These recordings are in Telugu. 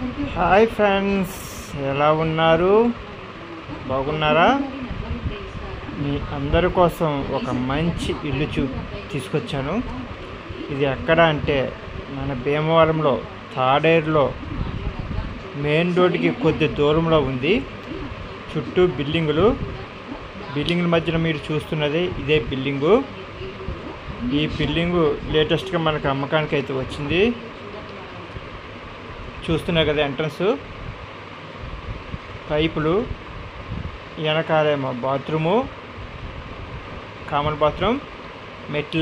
హాయ్ ఫ్రెండ్స్, ఎలా ఉన్నారు? బాగున్నారా? మీ అందరి కోసం ఒక మంచి ఇల్లు తీసుకొచ్చాను. ఇది ఎక్కడ అంటే మన భీమవరంలో తాడేరులో మెయిన్ రోడ్డుకి కొద్ది దూరంలో ఉంది. చుట్టూ బిల్డింగుల మధ్యన మీరు చూస్తున్నది ఇదే బిల్డింగు. ఈ బిల్డింగు లేటెస్ట్గా మనకు అమ్మకానికి అయితే వచ్చింది. చూస్తున్నారు కదా ఎంట్రన్స్, పైపులు, వెనకాలేమో బాత్రూము, కామన్ బాత్రూమ్, మెట్ల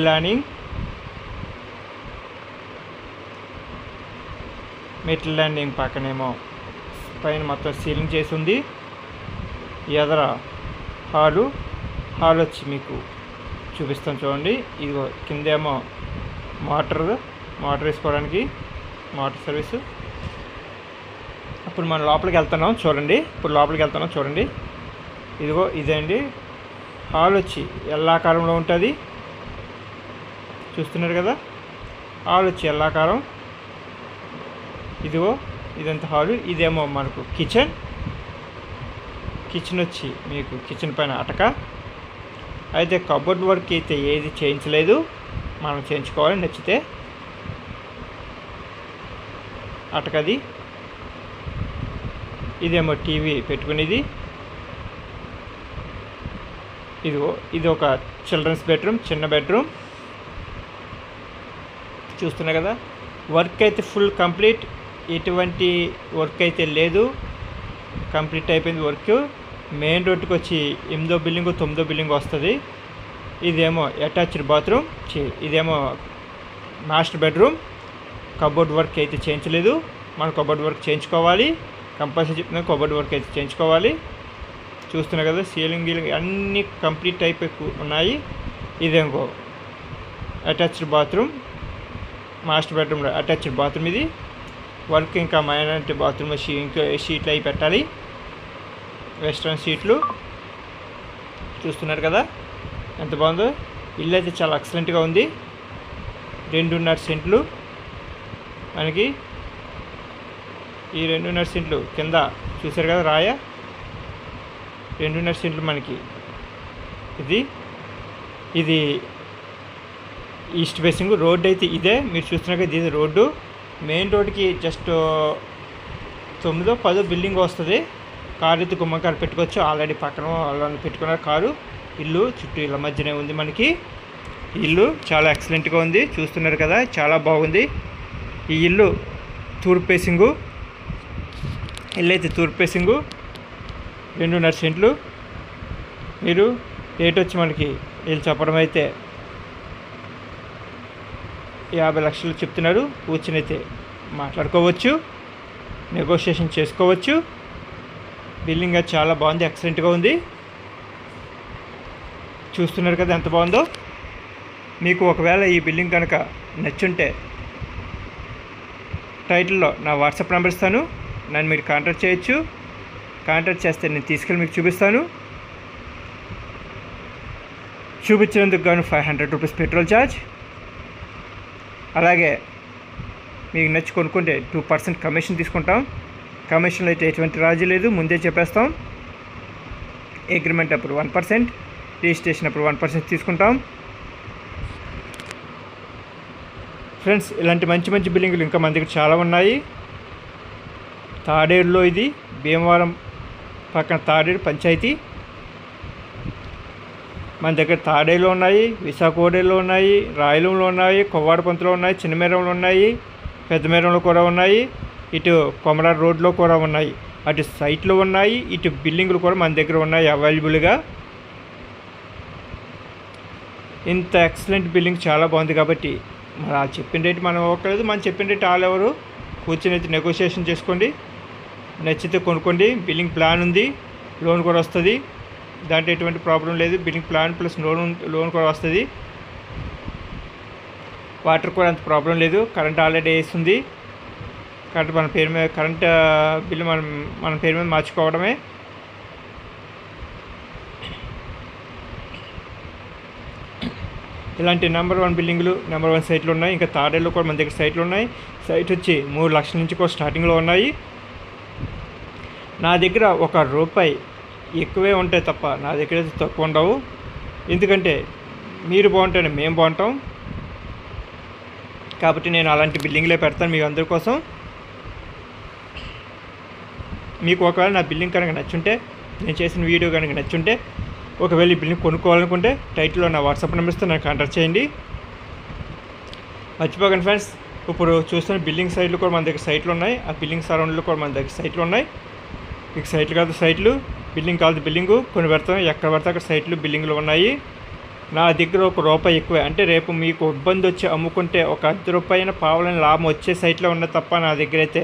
ల్యాండింగ్ పక్కనేమో పైన మొత్తం సీలింగ్ చేసి ఉంది. ఎదర హాల్ వచ్చి మీకు చూపిస్తాను చూడండి. ఇదిగో కిందేమో మోటార్ వేసుకోవడానికి మోటార్ సర్వీసు. ఇప్పుడు మనం లోపలికి వెళ్తున్నాం చూడండి. ఇదిగో ఇదే అండి హాల్. వచ్చి ఎల్లాకారంలో ఉంటుంది. చూస్తున్నారు కదా, హాల్ వచ్చి ఎల్లాకారం. ఇదిగో ఇదంతా హాలు. ఇదేమో మనకు కిచెన్ వచ్చి మీకు కిచెన్ పైన అటక. అయితే కబోర్డ్ వర్క్ అయితే ఏది చేయించలేదు, మనం చేయించుకోవాలి నచ్చితే. అటకది. ఇదేమో టీవీ పెట్టుకునేది. ఇదిగో ఇది ఒక చిల్డ్రన్స్ బెడ్రూమ్, చిన్న బెడ్రూమ్. చూస్తున్నా కదా, వర్క్ అయితే ఫుల్ కంప్లీట్, ఎటువంటి వర్క్ అయితే లేదు, కంప్లీట్ అయిపోయింది వర్క్. మెయిన్ రోడ్డుకి వచ్చి 8వ బిల్డింగు 9వ బిల్డింగ్ వస్తుంది. ఇదేమో అటాచ్డ్ బాత్రూమ్, ఇదేమో మాస్టర్ బెడ్రూమ్. కబోర్డ్ వర్క్ అయితే చేయించలేదు, మనం కబోర్డ్ వర్క్ చేయించుకోవాలి. కంపల్సరీ చెప్తున్నాను, కబోర్డ్ వర్క్ అయితే చేయించుకోవాలి. చూస్తున్నారు కదా, సీలింగ్ అన్నీ కంప్లీట్ అయిపోయి ఉన్నాయి. ఇదేమో అటాచ్డ్ బాత్రూమ్, మాస్టర్ బెడ్రూమ్లో అటాచ్డ్ బాత్రూమ్. ఇది వర్క్ ఇంకా మైనారిటీ బాత్రూమ్ ఇంకా షీట్లు అవి పెట్టాలి, వెస్ట్రన్ షీట్లు. చూస్తున్నారు కదా ఎంత బాగుందో. ఇల్లు అయితే చాలా ఎక్సలెంట్గా ఉంది. 2.5 సెంట్లు మనకి. ఈ 2.5 సెంట్లు కింద చూసారు కదా రాయ, 2.5 సెంట్లు మనకి. ఇది ఈస్ట్ ఫేసింగ్ రోడ్డు అయితే ఇదే మీరు చూస్తున్నారు కదా, ఇది రోడ్డు. మెయిన్ రోడ్డుకి జస్ట్ 9వ 10వ బిల్డింగ్ వస్తుంది. కారు అయితే గుమ్మకారు పెట్టుకోవచ్చు. ఆల్రెడీ పక్కన వాళ్ళని పెట్టుకున్నారు కారు. ఇల్లు చుట్టూ ఇళ్ళ మధ్యనే ఉంది మనకి. ఇల్లు చాలా ఎక్సలెంట్గా ఉంది. చూస్తున్నారు కదా, చాలా బాగుంది. ఈ ఇల్లు తూర్పు ఫేసింగు. ఇల్లు అయితే తూర్పు ఫేసింగు, 2.5 సెంట్లు. మీరు రేట్ వచ్చి మనకి వీళ్ళు చెప్పడం అయితే 50 లక్షలు చెప్తున్నారు. కూర్చుని అయితే మాట్లాడుకోవచ్చు, నెగోషియేషన్ చేసుకోవచ్చు. బిల్డింగ్ అది చాలా బాగుంది, ఎక్సలెంట్గా ఉంది. చూస్తున్నారు కదా ఎంత బాగుందో. మీకు ఒకవేళ ఈ బిల్డింగ్ కనుక నచ్చుంటే టైటిల్లో నా వాట్సాప్ నెంబర్ ఇస్తాను, నన్ను మీరు కాంటాక్ట్ చేయొచ్చు. కాంటాక్ట్ చేస్తే నేను తీసుకెళ్ళి మీకు చూపిస్తాను. చూపించినందుకు గాను 500 రూపీస్ పెట్రోల్ ఛార్జ్. అలాగే మీకు నచ్చి కొనుక్కుంటే 2% కమిషన్ తీసుకుంటాం. కమిషన్లో అయితే ఎటువంటి రాజీ లేదు, ముందే చెప్పేస్తాం. అగ్రిమెంట్ అప్పుడు 1%, రిజిస్ట్రేషన్ అప్పుడు 1% తీసుకుంటాం. ఫ్రెండ్స్, ఇలాంటి మంచి బిల్డింగులు ఇంకా మన దగ్గర చాలా ఉన్నాయి. తాడేరులో, ఇది భీమవరం పక్కన తాడేరు పంచాయతీ. మన దగ్గర తాడేరులో ఉన్నాయి, విశాఖోడేరులో ఉన్నాయి, రాయలంలో ఉన్నాయి, కొవ్వాడపంతులో ఉన్నాయి, చిన్న మేరంలో ఉన్నాయి, పెద్ద మేరంలో కూడా ఉన్నాయి. ఇటు కొమరాడు రోడ్లో కూడా ఉన్నాయి. అటు సైట్లు ఉన్నాయి, ఇటు బిల్డింగులు కూడా మన దగ్గర ఉన్నాయి అవైలబుల్గా. ఇంత ఎక్సలెంట్ బిల్డింగ్ చాలా బాగుంది కాబట్టి మరి ఆ చెప్పిన రేట్ మనం ఒక్కలేదు, మనం చెప్పిన రేట్ ఆల్ ఎవరు కూర్చొని అయితే నెగోషియేషన్ చేసుకోండి. నచ్చితే కొనుక్కోండి. బిల్డింగ్ ప్లాన్ ఉంది, లోన్ కూడా వస్తుంది. దాంట్లో ఎటువంటి ప్రాబ్లం లేదు. బిల్డింగ్ ప్లాన్ ప్లస్ లోన్ కూడా వస్తుంది. వాటర్ కూడా అంత ప్రాబ్లం లేదు. కరెంట్ ఆల్రెడీ వేస్తుంది. కరెంట్ మన పేరు మీద, కరెంట్ బిల్లు మన పేరు మీద మార్చుకోవడమే. ఇలాంటి నెంబర్ 1 బిల్డింగ్లు, నెంబర్ 1 సైట్లు ఉన్నాయి. ఇంకా తాడేళ్ళు కూడా మన దగ్గర సైట్లు ఉన్నాయి. సైట్ వచ్చి 3 లక్షల నుంచి కూడా స్టార్టింగ్లో ఉన్నాయి. నా దగ్గర ₹1 ఎక్కువే ఉంటాయి తప్ప నా దగ్గర అయితే తక్కువ ఉండవు. ఎందుకంటే మీరు బాగుంటేనే మేము బాగుంటాం. కాబట్టి నేను అలాంటి బిల్డింగ్లే పెడతాను మీ అందరి కోసం. మీకు ఒకవేళ నా బిల్డింగ్ కనుక నచ్చుంటే, నేను చేసిన వీడియో కనుక నచ్చుంటే, ఒకవేళ ఈ బిల్డింగ్ కొనుక్కోవాలనుకుంటే టైటిల్లో నా వాట్సాప్ నెంబర్స్తో నాకు కాంటాక్ట్ చేయండి. మర్చిపోకండి ఫ్రెండ్స్, ఇప్పుడు చూస్తున్న బిల్డింగ్ సైట్లు కూడా మన దగ్గర సైట్లు ఉన్నాయి. ఆ బిల్డింగ్ సరౌండ్లో కూడా మన దగ్గర సైట్లు ఉన్నాయి. మీకు సైట్లు కాదు సైట్లు, బిల్డింగ్ కాదు బిల్డింగు కొన్ని పెడతాం. ఎక్కడ పడితే అక్కడ సైట్లు బిల్డింగ్లు ఉన్నాయి. నా దగ్గర ₹1 ఎక్కువే. అంటే రేపు మీకు ఇబ్బంది వచ్చి అమ్ముకుంటే ఒక ₹10 పావులని లాభం వచ్చే సైట్లో ఉన్నాయి తప్ప నా దగ్గర అయితే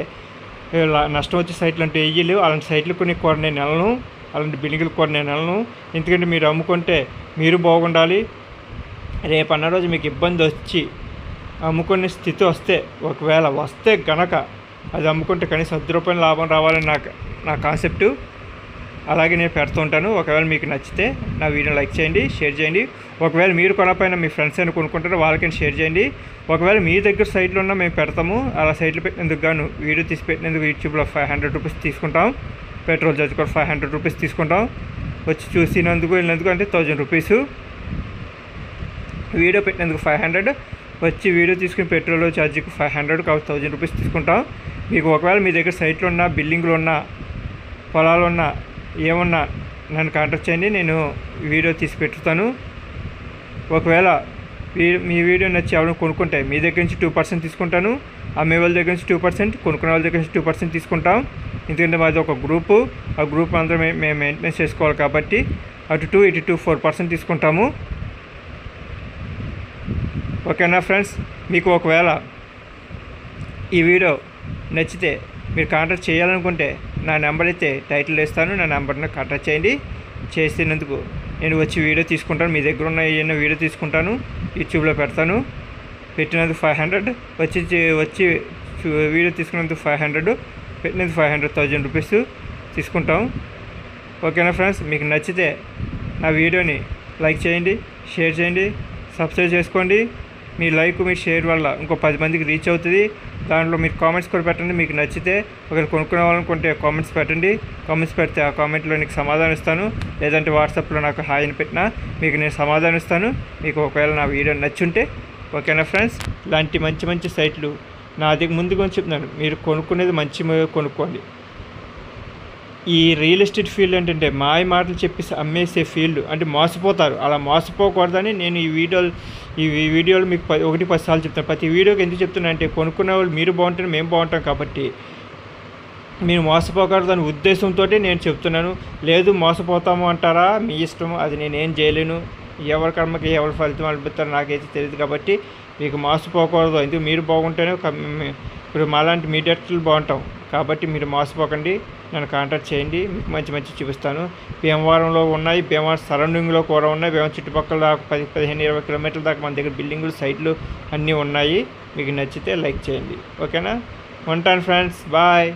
నష్టం వచ్చే సైట్లు అంటే వెయ్యలు. అలాంటి సైట్లు కొన్ని నేను నెలను, అలాంటి బిల్డింగ్లు కూడా నేను నెలను. ఎందుకంటే మీరు అమ్ముకుంటే మీరు బాగుండాలి. రేపు అన్న రోజు మీకు ఇబ్బంది వచ్చి అమ్ముకునే స్థితి వస్తే, ఒకవేళ వస్తే గనక అది అమ్ముకుంటే కనీసం ₹10 లాభం రావాలని నా కాన్సెప్టు. అలాగే నేను పెడుతూ ఉంటాను. ఒకవేళ మీకు నచ్చితే నా వీడియోని లైక్ చేయండి, షేర్ చేయండి. ఒకవేళ మీరు కొనపైన మీ ఫ్రెండ్స్ అయినా కొనుక్కుంటారో వాళ్ళకైనా షేర్ చేయండి. ఒకవేళ మీ దగ్గర సైట్లు ఉన్నా మేము పెడతాము. అలా సైట్లు పెట్టినందుకు గాను, వీడియో తీసి పెట్టినందుకు యూట్యూబ్లో ₹500 తీసుకుంటాం. పెట్రోల్ ఛార్జ్ కూడా ₹500 తీసుకుంటాం. వచ్చి చూసినందుకు వెళ్ళినందుకు అంటే ₹1000. వీడియో పెట్టినందుకు 500, వచ్చి వీడియో తీసుకుని పెట్రోల్ ఛార్జీకి 500, కాబట్టి ₹1000 తీసుకుంటాం. మీకు ఒకవేళ మీ దగ్గర సైట్లు ఉన్నా, బిల్డింగ్లు ఉన్నా, పొలాలు ఉన్నా, ఏమన్నా నన్ను కాంటాక్ట్ చేయండి. నేను వీడియో తీసి పెట్టుతాను. ఒకవేళ మీ వీడియో నచ్చి ఎవరైనా కొనుక్కుంటే మీ దగ్గర నుంచి 2% తీసుకుంటాను. అమ్మే వాళ్ళ దగ్గర నుంచి 2%, కొనుక్కునే వాళ్ళ దగ్గర నుంచి 2% తీసుకుంటాం. ఎందుకంటే మాది ఒక గ్రూపు. ఆ గ్రూప్ అందరం మేము మెయింటెనెన్స్ చేసుకోవాలి కాబట్టి అటు 2 ఇటు 2 4% తీసుకుంటాము. ఓకేనా ఫ్రెండ్స్, మీకు ఒకవేళ ఈ వీడియో నచ్చితే మీరు కాంటాక్ట్ చేయాలనుకుంటే నా నెంబర్ అయితే టైటిల్ వేస్తాను. నా నెంబర్ని కాంటాక్ట్ చేయండి. చేసినందుకు నేను వచ్చి వీడియో తీసుకుంటాను. మీ దగ్గర ఉన్న ఏమైనా వీడియో తీసుకుంటాను, యూట్యూబ్లో పెడతాను. పెట్టినందుకు 500, వచ్చి వీడియో తీసుకున్నందుకు 500, పెట్టినందుకు 500, ₹1000 తీసుకుంటాం. ఓకేనా ఫ్రెండ్స్, మీకు నచ్చితే నా వీడియోని లైక్ చేయండి, షేర్ చేయండి, సబ్స్క్రైబ్ చేసుకోండి. మీ లైక్ మీ షేర్ వల్ల ఇంకో 10 మందికి రీచ్ అవుతుంది. దాంట్లో మీరు కామెంట్స్ కూడా పెట్టండి. మీకు నచ్చితే ఒకవేళ కొనుక్కునే వాళ్ళనుకుంటే కామెంట్స్ పెట్టండి. కామెంట్స్ పెడితే ఆ కామెంట్లో నీకు సమాధానం ఇస్తాను. లేదంటే వాట్సాప్లో నాకు హాయ్ అని పెట్టినా మీకు నేను సమాధానం ఇస్తాను. మీకు ఒకవేళ నా వీడియో నచ్చుంటే. ఓకేనా ఫ్రెండ్స్, ఇలాంటి మంచి మంచి సైట్లు నా దగ్గర ముందుగా చెప్తున్నాను. మీరు కొనుక్కునేది మంచి కొనుక్కోండి. ఈ రియల్ ఎస్టేట్ ఫీల్డ్ ఏంటంటే మాయ మాటలు చెప్పేసి అమ్మేసే ఫీల్డ్, అంటే మోసపోతారు. అలా మోసపోకూడదని నేను ఈ వీడియోలు మీకు 1-10 సార్లు చెప్తాను. ప్రతి వీడియోకి ఎందుకు చెప్తున్నా అంటే కొనుక్కునే వాళ్ళు మీరు బాగుంటేనే మేము బాగుంటాం కాబట్టి మీరు మోసపోకూడదని ఉద్దేశంతో నేను చెప్తున్నాను. లేదు మోసపోతాము అంటారా, మీ ఇష్టం, అది నేనేం చేయలేను. ఎవరి కర్మకి ఎవరి ఫలితం అనిపిస్తారో నాకైతే తెలియదు. కాబట్టి మీకు మోసపోకూడదు. ఎందుకు మీరు బాగుంటేనే ఇప్పుడు మాలాంటి మీడియాలు బాగుంటాం. కాబట్టి మీరు మోసపోకండి, నన్ను కాంటాక్ట్ చేయండి. మీకు మంచి మంచి చూపిస్తాను. భీమవరంలో ఉన్నాయి, భీమవరం సరౌండింగ్లో కూడా ఉన్నాయి. భీమవరం చుట్టుపక్కల 10-15-20 కిలోమీటర్ల దాకా మన దగ్గర బిల్డింగులు, సైట్లు అన్నీ ఉన్నాయి. మీకు నచ్చితే లైక్ చేయండి. ఓకేనా, ఉంటాను ఫ్రెండ్స్, బాయ్.